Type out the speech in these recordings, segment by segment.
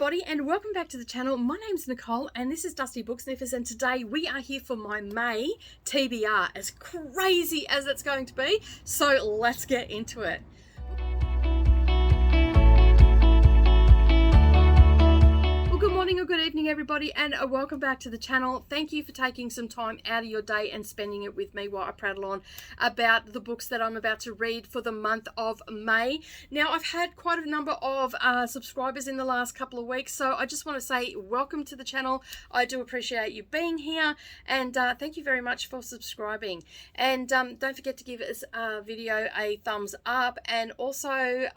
everybody, and welcome back to the channel. My name's Nicole and this is Dusty Book Sniffers, and today we are here for my May TBR, as crazy as it's going to be. So let's get into it. Good morning or good evening everybody, and welcome back to the channel. Thank you for taking some time out of your day and spending it with me while I prattle on about the books that I'm about to read for the month of May. Now, I've had quite a number of subscribers in the last couple of weeks, so I just want to say welcome to the channel. I do appreciate you being here, and thank you very much for subscribing. And don't forget to give this video a thumbs up, and also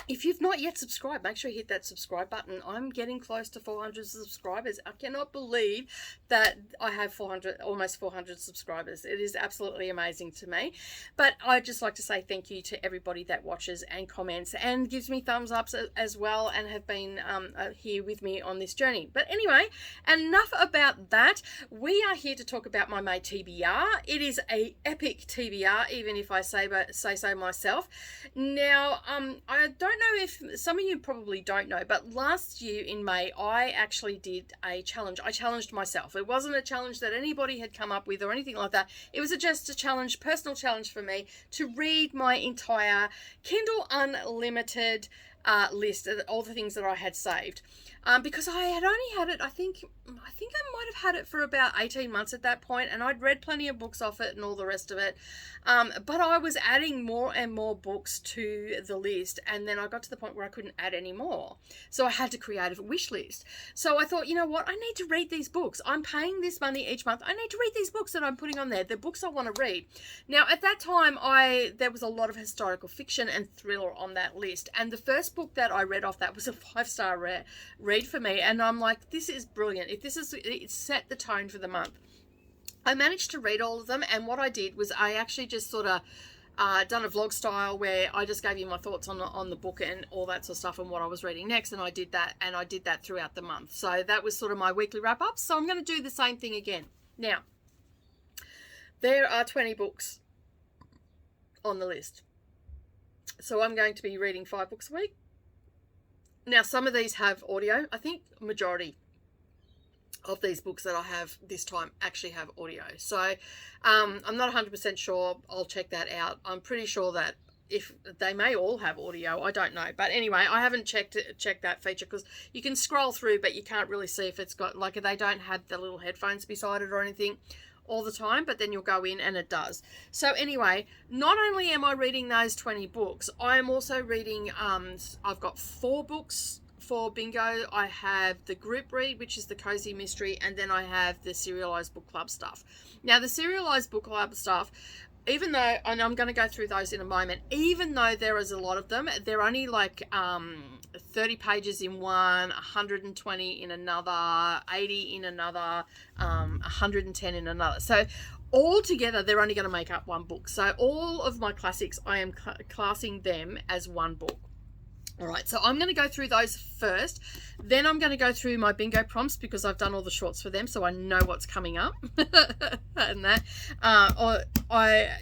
if you've not yet subscribed, make sure you hit that subscribe button. I'm getting close to 400 subscribers. I cannot believe that I have almost 400 subscribers. It is absolutely amazing to me. But I'd just like to say thank you to everybody that watches and comments and gives me thumbs ups as well, and have been here with me on this journey. But anyway, enough about that. We are here to talk about my May TBR. It is a epic TBR, even if I say so myself. Now, I don't know if some of you probably don't know, but last year in May I actually did a challenge. I challenged myself. It wasn't a challenge that anybody had come up with or anything like that. It was just a challenge, personal challenge for me, to read my entire Kindle Unlimited list of all the things that I had saved, because I had only had it, I think I might have had it for about 18 months at that point, and I'd read plenty of books off it and all the rest of it, but I was adding more and more books to the list, and then I got to the point where I couldn't add any more, so I had to create a wish list. So I thought, you know what, I need to read these books. I'm paying this money each month. I need to read these books that I'm putting on there, the books I want to read. Now, at that time, there was a lot of historical fiction and thriller on that list, and the first book that I read off that was a 5-star read for me, and I'm like, this is brilliant. It set the tone for the month. I managed to read all of them, and what I did was I actually just sort of done a vlog style where I just gave you my thoughts on the book and all that sort of stuff and what I was reading next, and I did that throughout the month. So that was sort of my weekly wrap up. So I'm going to do the same thing again. Now, there are 20 books on the list, so I'm going to be reading 5 books a week. Now, some of these have audio. I think majority of these books that I have this time actually have audio. So I'm not 100% sure. I'll check that out. I'm pretty sure that if they may all have audio, I don't know. But anyway, I haven't checked that feature, because you can scroll through, but you can't really see if it's got, like, they don't have the little headphones beside it or anything all the time, but then you'll go in and it does. So anyway, not only am I reading those 20 books, I am also reading, I've got 4 books for bingo. I have the group read, which is the cozy mystery, and then I have the serialized book club stuff. Now, the serialized book club stuff, even though, and I'm going to go through those in a moment, even though there is a lot of them, they're only like 30 pages in one, 120 in another, 80 in another, 110 in another. So all together, they're only going to make up one book. So all of my classics, I am classing them as one book. All right, so I'm going to go through those first. Then I'm going to go through my bingo prompts, because I've done all the shorts for them, so I know what's coming up. And that,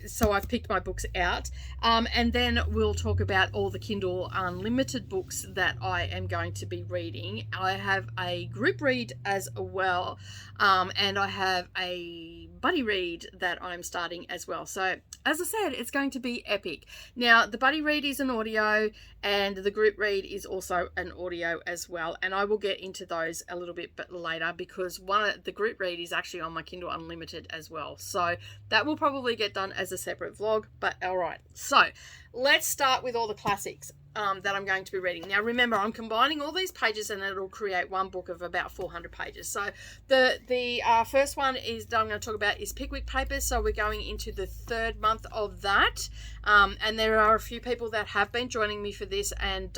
so I've picked my books out. And then we'll talk about all the Kindle Unlimited books that I am going to be reading. I have a group read as well, and I have a buddy read that I'm starting as well. So as I said, it's going to be epic. Now, the buddy read is an audio, and the group read is also an audio as well, and I will get into those a little bit later, because the group read is actually on my Kindle Unlimited as well, so that will probably get done as a separate vlog. But all right, so let's start with all the classics that I'm going to be reading. Now, remember, I'm combining all these pages, and it'll create one book of about 400 pages. So the first one that I'm going to talk about is Pickwick Papers. So we're going into the 3rd month of that, and there are a few people that have been joining me for this and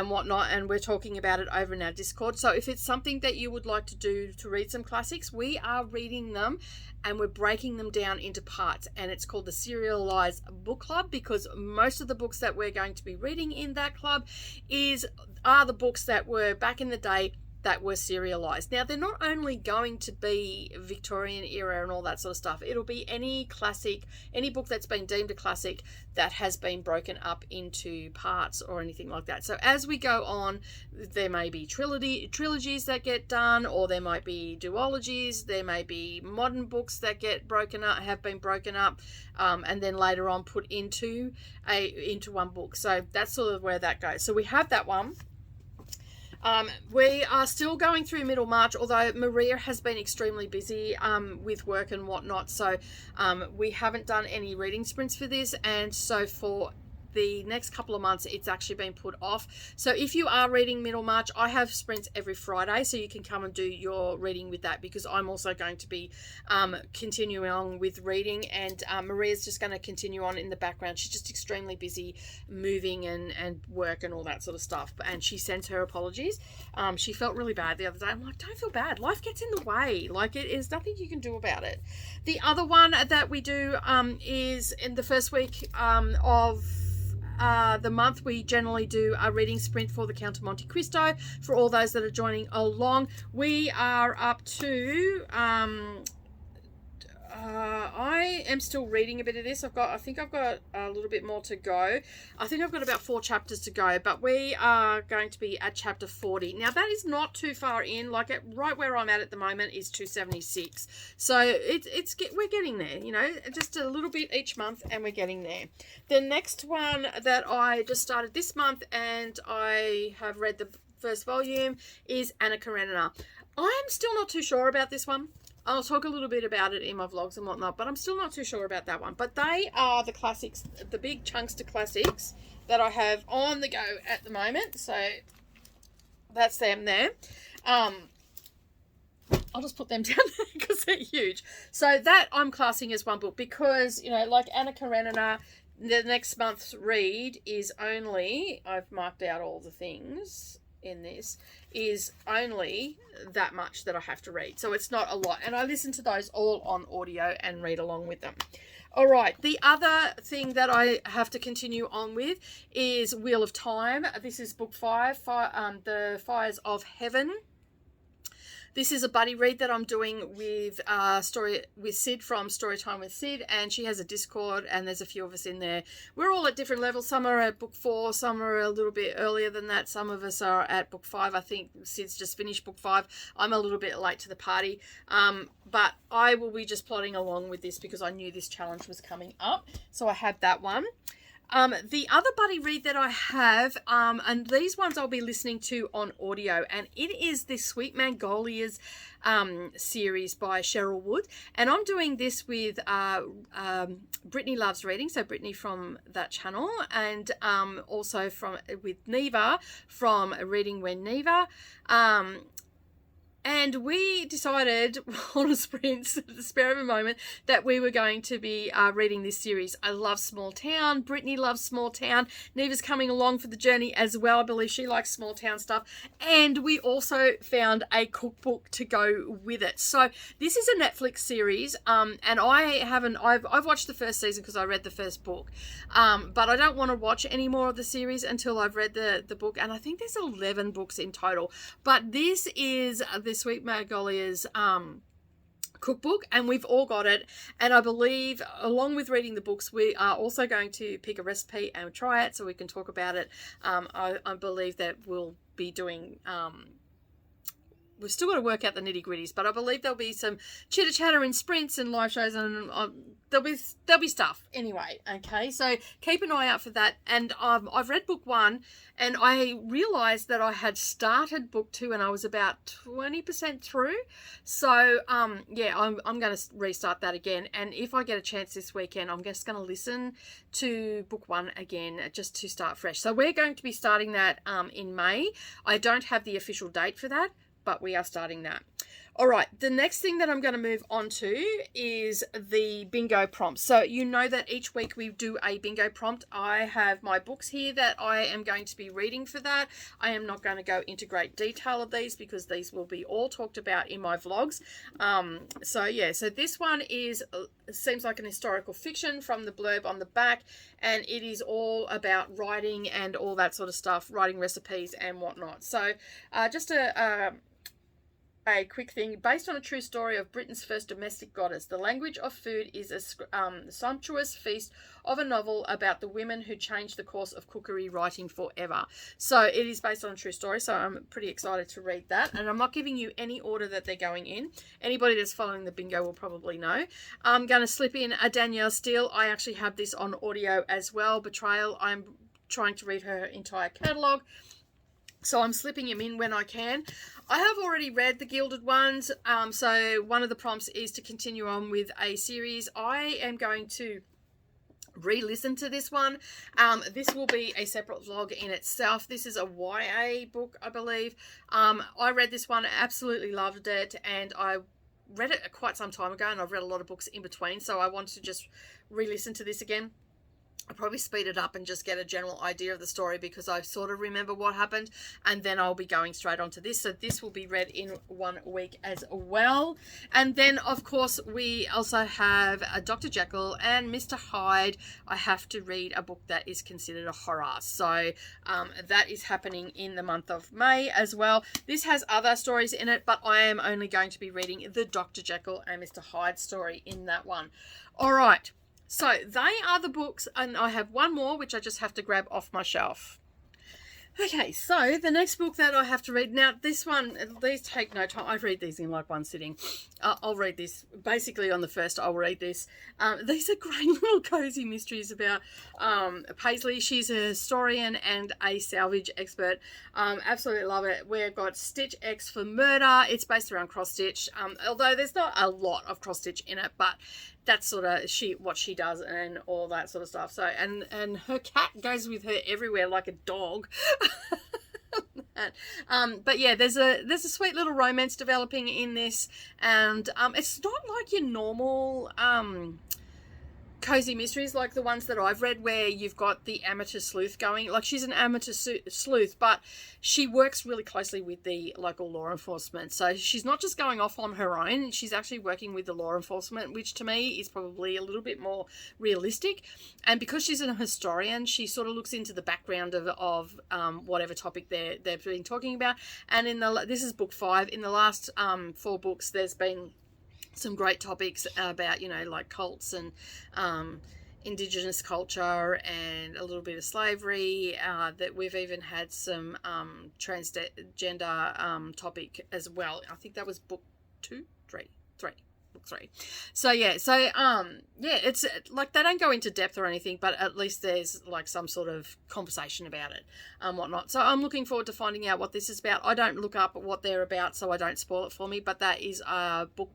whatnot, and we're talking about it over in our Discord. So if it's something that you would like to do, to read some classics, we are reading them and we're breaking them down into parts, and it's called the Serialized Book Club, because most of the books that we're going to be reading in that club are the books that were back in the day that were serialized. Now, they're not only going to be Victorian era and all that sort of stuff. It'll be any classic, any book that's been deemed a classic that has been broken up into parts or anything like that. So as we go on, there may be trilogies that get done, or there might be duologies. There may be modern books that get broken up, have been broken up, and then later on put into one book. So that's sort of where that goes. So we have that one. We are still going through Middlemarch, although Maria has been extremely busy with work and whatnot. So we haven't done any reading sprints for this. And so for the next couple of months, it's actually been put off. So if you are reading Middlemarch, I have sprints every Friday, so you can come and do your reading with that, because I'm also going to be continuing on with reading, and Maria's just going to continue on in the background. She's just extremely busy moving and work and all that sort of stuff, and she sends her apologies. She felt really bad the other day. I'm like, don't feel bad. Life gets in the way. Like, it is nothing you can do about it. The other one that we do is in the first week of the month. We generally do a reading sprint for the Count of Monte Cristo. For all those that are joining along, we are up to I am still reading a bit of this. I think I've got a little bit more to go. I think I've got about 4 chapters to go, but we are going to be at chapter 40. Now, that is not too far in. Like, right where I'm at the moment is 276. So we're getting there, you know, just a little bit each month, and we're getting there. The next one that I just started this month, and I have read the first volume, is Anna Karenina. I'm still not too sure about this one. I'll talk a little bit about it in my vlogs and whatnot, but I'm still not too sure about that one. But they are the classics, the big chunkster classics that I have on the go at the moment. So that's them there. I'll just put them down there because they're huge. So that I'm classing as one book, because, you know, like Anna Karenina, the next month's read is only, I've marked out all the things in this, is only that much that I have to read. So it's not a lot. And I listen to those all on audio and read along with them. All right. The other thing that I have to continue on with is Wheel of Time. This is book 5, The Fires of Heaven. This is a buddy read that I'm doing with Sid from Storytime with Sid, and she has a Discord, and there's a few of us in there. We're all at different levels. Some are at book 4, some are a little bit earlier than that. Some of us are at book 5. I think Sid's just finished book 5. I'm a little bit late to the party, but I will be just plodding along with this because I knew this challenge was coming up. So I had that one. The other buddy read that I have, and these ones I'll be listening to on audio, and it is the Sweet Magnolias series by Cheryl Wood, and I'm doing this with Brittany Loves Reading, so Brittany from that channel, and also with Neva from Reading When Neva. And we decided on a sprint, at the spare of a moment, that we were going to be reading this series. I love small town. Brittany loves small town. Neva's coming along for the journey as well. I believe she likes small town stuff. And we also found a cookbook to go with it. So this is a Netflix series, and I've watched the first season because I read the first book. But I don't want to watch any more of the series until I've read the book. And I think there's 11 books in total. But this is the Sweet Magnolias cookbook, and we've all got it, and I believe along with reading the books we are also going to pick a recipe and try it so we can talk about it. I believe that we'll be doing we've still got to work out the nitty-gritties, but I believe there'll be some chitter-chatter and sprints and live shows, and there'll be stuff anyway. Okay, so keep an eye out for that. And I've read book 1, and I realized that I had started book 2 and I was about 20% through. So yeah, I'm going to restart that again, and if I get a chance this weekend, I'm just going to listen to book 1 again just to start fresh. So we're going to be starting that in May. I don't have the official date for that, but we are starting that. All right, the next thing that I'm going to move on to is the bingo prompt. So you know that each week we do a bingo prompt. I have my books here that I am going to be reading for that. I am not going to go into great detail of these because these will be all talked about in my vlogs. So yeah, so this one seems like an historical fiction from the blurb on the back, and it is all about writing and all that sort of stuff, writing recipes and whatnot. So just a a quick thing. Based on a true story of Britain's first domestic goddess, the language of food is a sumptuous feast of a novel about the women who changed the course of cookery writing forever. So it is based on a true story, so I'm pretty excited to read that. And I'm not giving you any order that they're going in. Anybody that's following the bingo will probably know. I'm going to slip in a Danielle Steele. I actually have this on audio as well. Betrayal. I'm trying to read her entire catalogue, so I'm slipping him in when I can. I have already read the Gilded Ones, so one of the prompts is to continue on with a series. I am going to re-listen to this one. This will be a separate vlog in itself. This is a YA book, I believe. I read this one, absolutely loved it, and I read it quite some time ago, and I've read a lot of books in between, so I wanted to just re-listen to this again. I'll probably speed it up and just get a general idea of the story because I sort of remember what happened, and then I'll be going straight on to this. So this will be read in 1 week as well. And then, of course, we also have Dr. Jekyll and Mr. Hyde. I have to read a book that is considered a horror. So that is happening in the month of May as well. This has other stories in it, but I am only going to be reading the Dr. Jekyll and Mr. Hyde story in that one. All right. So they are the books, and I have one more which I just have to grab off my shelf. Okay, so the next book that I have to read, now this one, these take no time. I read these in like one sitting. I'll read this, basically on the first I'll read this. These are great little cozy mysteries about Paisley. She's a historian and a salvage expert. Absolutely love it. We've got Stitch X for Murder. It's based around cross stitch, although there's not a lot of cross stitch in it, but that's sort of what she does and all that sort of stuff. So and her cat goes with her everywhere like a dog. But yeah, there's a sweet little romance developing in this, and it's not like your normal cozy mysteries like the ones that I've read where you've got the amateur sleuth going. Like, she's an amateur sleuth, but she works really closely with the local law enforcement. So she's not just going off on her own. She's actually working with the law enforcement, which to me is probably a little bit more realistic. And because she's a historian, she sort of looks into the background of whatever topic they've been talking about. And this is book 5. In the last 4 books, there's been some great topics about, like cults and indigenous culture and a little bit of slavery, that we've even had some transgender topic as well. I think that was book 3. So yeah, it's like they don't go into depth or anything, but at least there's like some sort of conversation about it and whatnot. So I'm looking forward to finding out what this is about. I don't look up what they're about, so I don't spoil it for me, but that is a book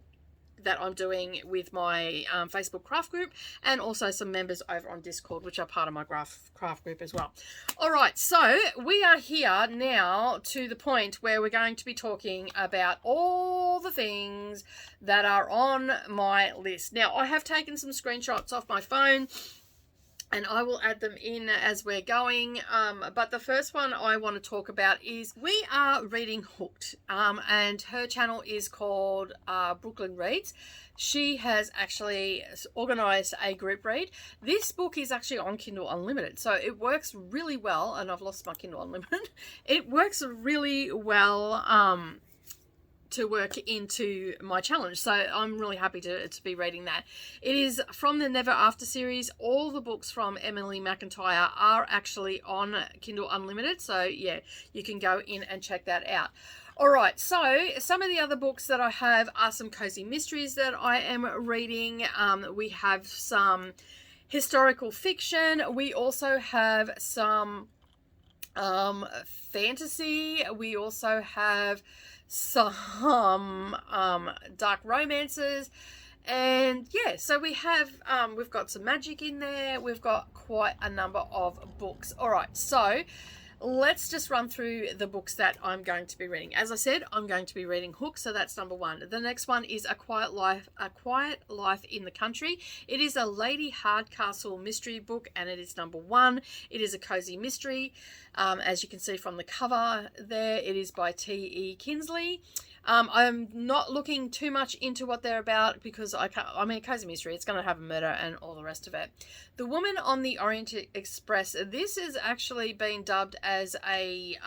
that I'm doing with my Facebook craft group, and also some members over on Discord, which are part of my craft group as well. All right, so we are here now to the point where we're going to be talking about all the things that are on my list. Now, I have taken some screenshots off my phone, and I will add them in as we're going. But the first one I want to talk about is we are reading Hooked. And her channel is called Brooklyn Reads. She has actually organised a group read. This book is actually on Kindle Unlimited, so it works really well. And I've lost my Kindle Unlimited. It works really well to work into my challenge, so I'm really happy to be reading that. It is from the Never After series. All the books from Emily McIntyre are actually on Kindle Unlimited, so yeah, you can go in and check that out. All right, so some of the other books that I have are some cozy mysteries that I am reading. We have some historical fiction. We also have some fantasy. We also have some dark romances, and yeah, so we have we've got some magic in there. We've got quite a number of books. All right, so let's just run through the books that I'm going to be reading. As I said, I'm going to be reading Hook, so that's number 1. The next one is A Quiet Life in the Country. It is a Lady Hardcastle mystery book, and it is number 1. It is a cozy mystery. As you can see from the cover there, it is by T.E. Kinsley. I'm not looking too much into what they're about because I mean, cozy mystery, it's going to have a murder and all the rest of it. The Woman on the Orient Express. This is actually being dubbed as a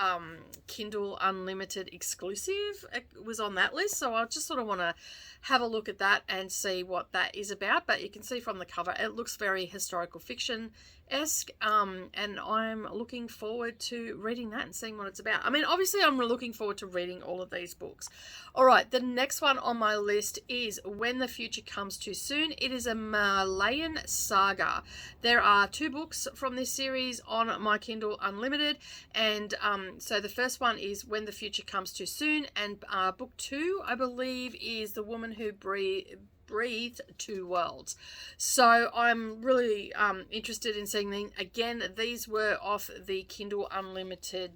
Kindle Unlimited exclusive. It was on that list, so I just sort of want to have a look at that and see what that is about. But you can see from the cover, it looks very historical fiction-esque, and I'm looking forward to reading that and seeing what it's about. I mean, obviously, I'm looking forward to reading all of these books. All right, the next one on my list is When the Future Comes Too Soon. It is a Malayan saga. There are 2 books from this series on my Kindle Unlimited, and so the first one is When the Future Comes Too Soon, and book 2, I believe, is The Woman Who Breathed 2 Worlds. So I'm really interested in seeing them. Again, these were off the Kindle Unlimited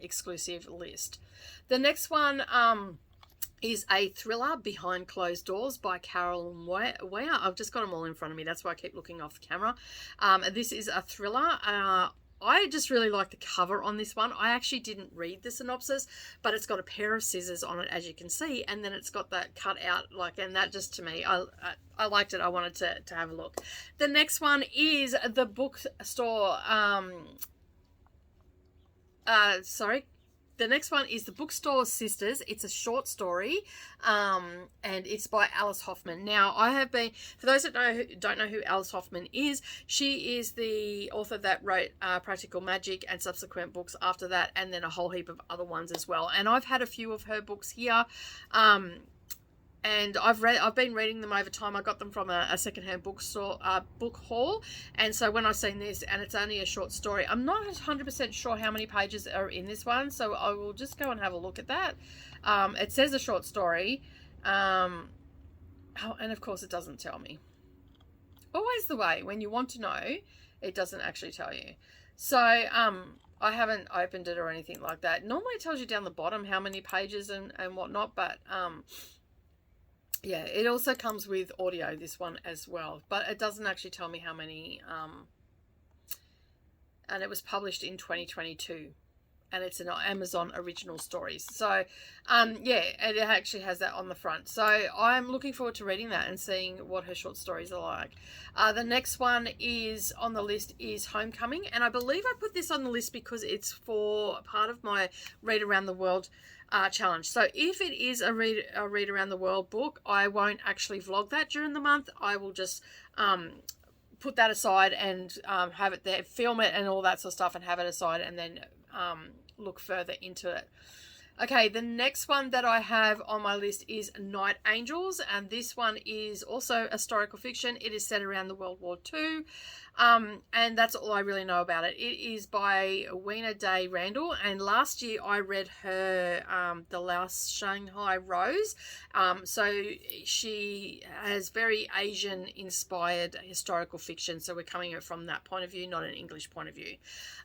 exclusive list. The next one is a thriller, Behind Closed Doors by Carol Ware. I've just got them all in front of me. That's why I keep looking off the camera. This is a thriller. I just really like the cover on this one. I actually didn't read the synopsis, but it's got a pair of scissors on it, as you can see, and then it's got that cut out, and that just, to me, I liked it. I wanted to have a look. The next one is the bookstore. The next one is The Bookstore Sisters. It's a short story, and it's by Alice Hoffman. Now, I have been, for those that don't know who Alice Hoffman is, she is the author that wrote Practical Magic and subsequent books after that, and then a whole heap of other ones as well. And I've had a few of her books here, and I've been reading them over time. I got them from a secondhand bookstore, book haul, and so when I've seen this, and it's only a short story, I'm not 100% sure how many pages are in this one, so I will just go and have a look at that. It says a short story, and of course it doesn't tell me. Always the way, when you want to know, it doesn't actually tell you. So I haven't opened it or anything like that. Normally it tells you down the bottom how many pages and whatnot, but yeah, it also comes with audio, this one as well, but it doesn't actually tell me how many, and it was published in 2022, and it's an Amazon original stories. So, yeah, it actually has that on the front. So I'm looking forward to reading that and seeing what her short stories are like. The next one is on the list is Homecoming, and I believe I put this on the list because it's for part of my Read Around the World challenge. So if it is a read around the world book, I won't actually vlog that during the month. I will just put that aside and have it there, film it and all that sort of stuff, and have it aside, and then look further into it. Okay, the next one that I have on my list is Night Angels, and this one is also historical fiction. It is set around the World War II, and that's all I really know about it. It is by Weena Day Randall, and last year I read her The Last Shanghai Rose. So she has very Asian-inspired historical fiction, so we're coming at it from that point of view, not an English point of view.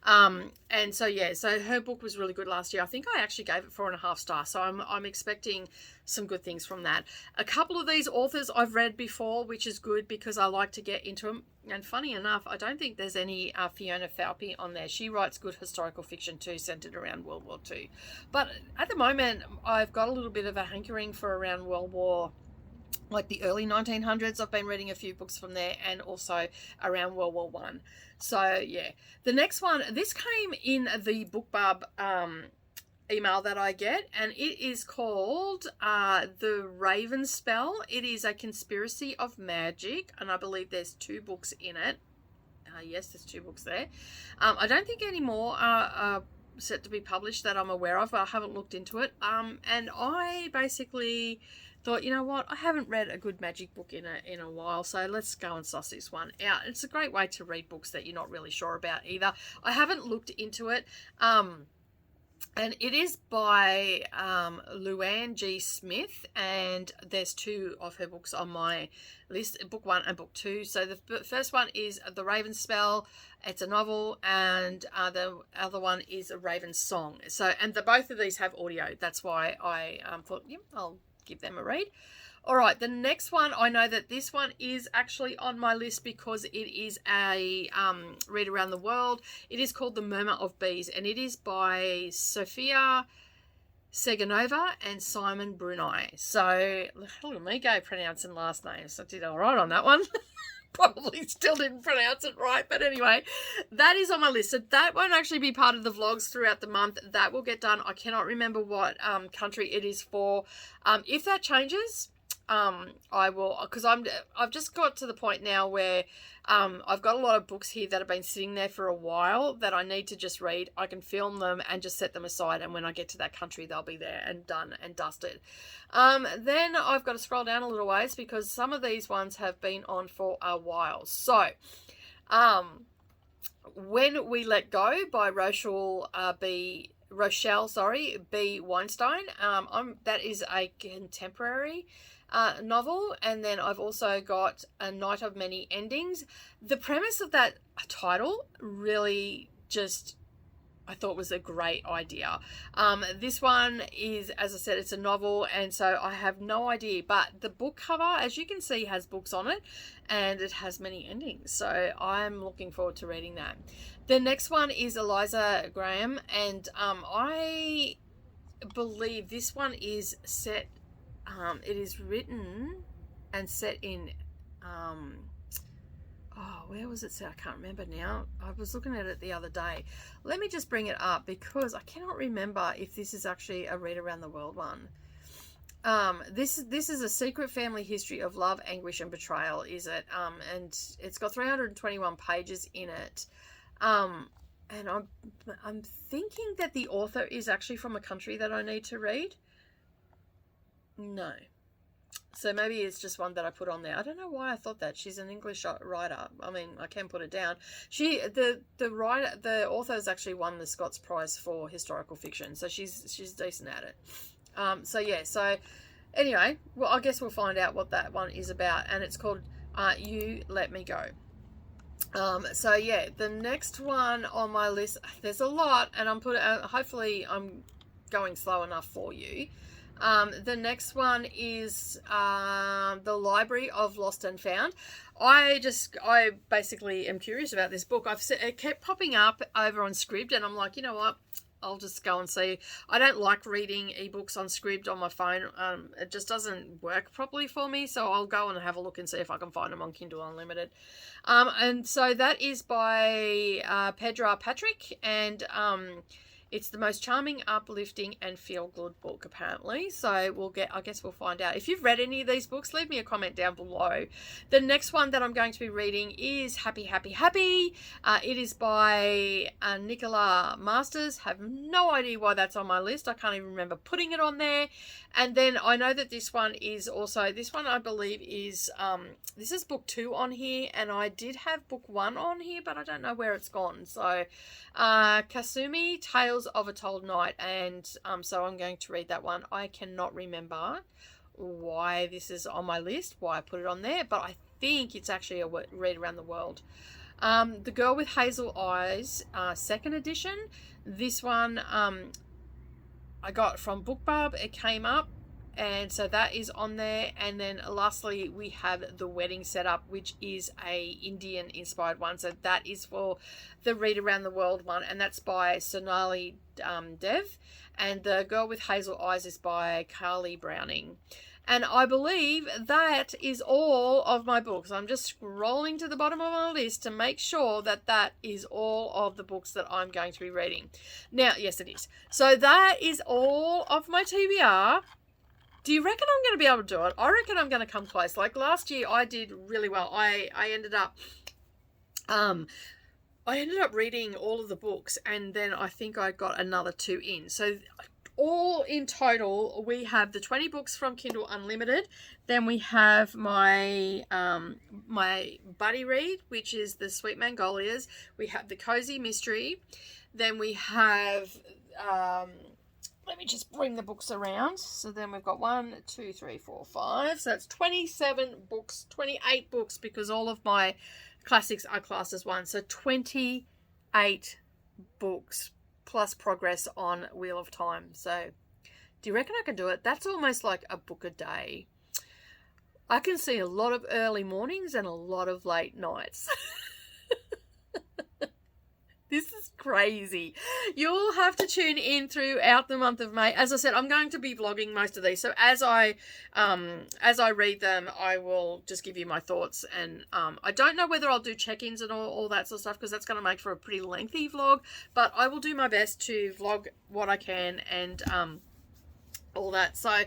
And so, yeah, so her book was really good last year. I think I actually gave it 4.5 stars, so I'm expecting some good things from that. A couple of these authors I've read before, which is good because I like to get into them. And funny enough, I don't think there's any Fiona Falpy on there. She writes good historical fiction too, centered around World War II. But at the moment, I've got a little bit of a hankering for around World War, like the early 1900s. I've been reading a few books from there, and also around World War I. So yeah, the next one, this came in the BookBub email that I get, and it is called The Raven Spell. It is a conspiracy of magic, and I believe there's 2 books in it. Yes, there's 2 books there. I don't think any more are set to be published that I'm aware of. I haven't looked into it. And I basically thought, you know what, I haven't read a good magic book in a while, so let's go and suss this one out. It's a great way to read books that you're not really sure about either. I haven't looked into it. And it is by Luann G. Smith, and there's 2 of her books on my list, book 1 and book 2. So the first one is The Raven Spell. It's a novel, and the other one is A Raven's Song. So, and both of these have audio. That's why I thought, yeah, I'll give them a read. All right, the next one, I know that this one is actually on my list because it is a read around the world. It is called The Murmur of Bees, and it is by Sophia Seganova, and Simon Brunei. So, look at me go pronouncing last names. I did all right on that one. Probably still didn't pronounce it right, but anyway, that is on my list. So that won't actually be part of the vlogs throughout the month. That will get done. I cannot remember what country it is for. If that changes, I will, because I've just got to the point now where I've got a lot of books here that have been sitting there for a while that I need to just read. I can film them and just set them aside, and when I get to that country, they'll be there and done and dusted. Then I've got to scroll down a little ways because some of these ones have been on for a while. So, When We Let Go by Rochelle B. Weinstein. That is a contemporary novel, and then I've also got A Night of Many Endings. The premise of that title really just, I thought, was a great idea. This one is, as I said, it's a novel, and so I have no idea, but the book cover, as you can see, has books on it, and it has many endings, so I'm looking forward to reading that. The next one is Eliza Graham, and I believe this one is set, it is written and set in, where was it set? I can't remember now. I was looking at it the other day. Let me just bring it up because I cannot remember if this is actually a Read Around the World one. This is A Secret Family History of Love, Anguish and Betrayal, is it? And it's got 321 pages in it. And I'm thinking that the author is actually from a country that I need to read. No. So maybe it's just one that I put on there. I don't know why I thought that. She's an English writer. I mean, I can put it down. The author has actually won the Scots Prize for historical fiction, so she's decent at it. So anyway, well, I guess we'll find out what that one is about, and it's called You Let Me Go. The next one on my list, there's a lot, and hopefully I'm going slow enough for you. The next one is The Library of Lost and Found. I basically am curious about this book. It kept popping up over on Scribd, and I'm like, you know what? I'll just go and see. I don't like reading ebooks on Scribd on my phone. It just doesn't work properly for me, so I'll go and have a look and see if I can find them on Kindle Unlimited. And so that is by Pedra Patrick, and it's the most charming, uplifting, and feel-good book, apparently. So I guess we'll find out. If you've read any of these books, leave me a comment down below. The next one that I'm going to be reading is Happy, Happy, Happy. It is by Nicola Masters. Have no idea why that's on my list. I can't even remember putting it on there. And then I know that this one I believe is, this is book 2 on here, and I did have book 1 on here, but I don't know where it's gone. So, Kasumi, Tales of a Told Night, and so I'm going to read that one. I cannot remember why this is on my list, why I put it on there, but I think it's actually a Read Around the World. The Girl with Hazel Eyes, 2nd edition. This one I got from BookBub. It came up, and so that is on there. And then lastly, we have The Wedding Setup, which is a Indian inspired one. So that is for the Read Around the World one, and that's by Sonali Dev. And The Girl with Hazel Eyes is by Carly Browning. And I believe that is all of my books. I'm just scrolling to the bottom of my list to make sure that that is all of the books that I'm going to be reading. Now, yes, it is. So that is all of my TBR. Do you reckon I'm going to be able to do it? I reckon I'm going to come close. Like last year, I did really well. I ended up reading all of the books, and then I think I got another 2 in. So all in total, we have the 20 books from Kindle Unlimited. Then we have my my buddy read, which is the Sweet Magnolias. We have the Cozy Mystery. Then we have, let me just bring the books around. So then we've got 1, 2, 3, 4, 5. So that's 27 books, 28 books, because all of my classics are classed as one. So 28 books plus progress on Wheel of Time. So do you reckon I can do it? That's almost like a book a day. I can see a lot of early mornings and a lot of late nights. This is crazy. You'll have to tune in throughout the month of May. As I said, I'm going to be vlogging most of these. So as I read them, I will just give you my thoughts. And I don't know whether I'll do check-ins and all that sort of stuff, because that's going to make for a pretty lengthy vlog. But I will do my best to vlog what I can and all that. So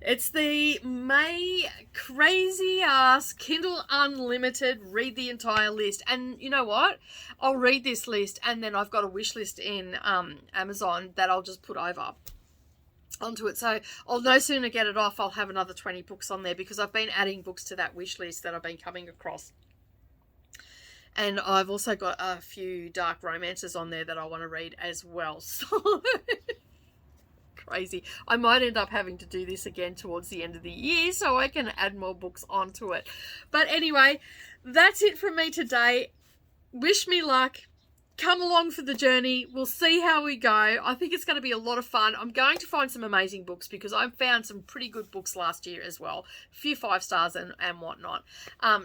it's the May crazy ass Kindle Unlimited read the entire list. And you know what? I'll read this list and then I've got a wish list in Amazon that I'll just put over onto it. So I'll no sooner get it off, I'll have another 20 books on there, because I've been adding books to that wish list that I've been coming across. And I've also got a few dark romances on there that I want to read as well. So crazy. I might end up having to do this again towards the end of the year so I can add more books onto it. But anyway, that's it from me today. Wish me luck. Come along for the journey. We'll see how we go. I think it's going to be a lot of fun. I'm going to find some amazing books, because I found some pretty good books last year as well. A few 5 stars and whatnot.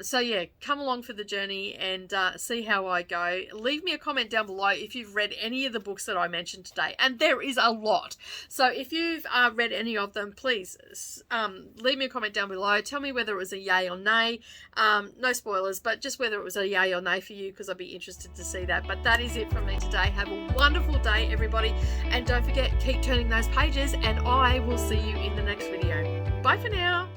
So yeah, come along for the journey and see how I go. Leave me a comment down below if you've read any of the books that I mentioned today. And there is a lot. So if you've read any of them, please leave me a comment down below. Tell me whether it was a yay or nay. No spoilers, but just whether it was a yay or nay for you, because I'd be interested to see that. But that is it from me today. Have a wonderful day, everybody, and don't forget, keep turning those pages, and I will see you in the next video. Bye for now.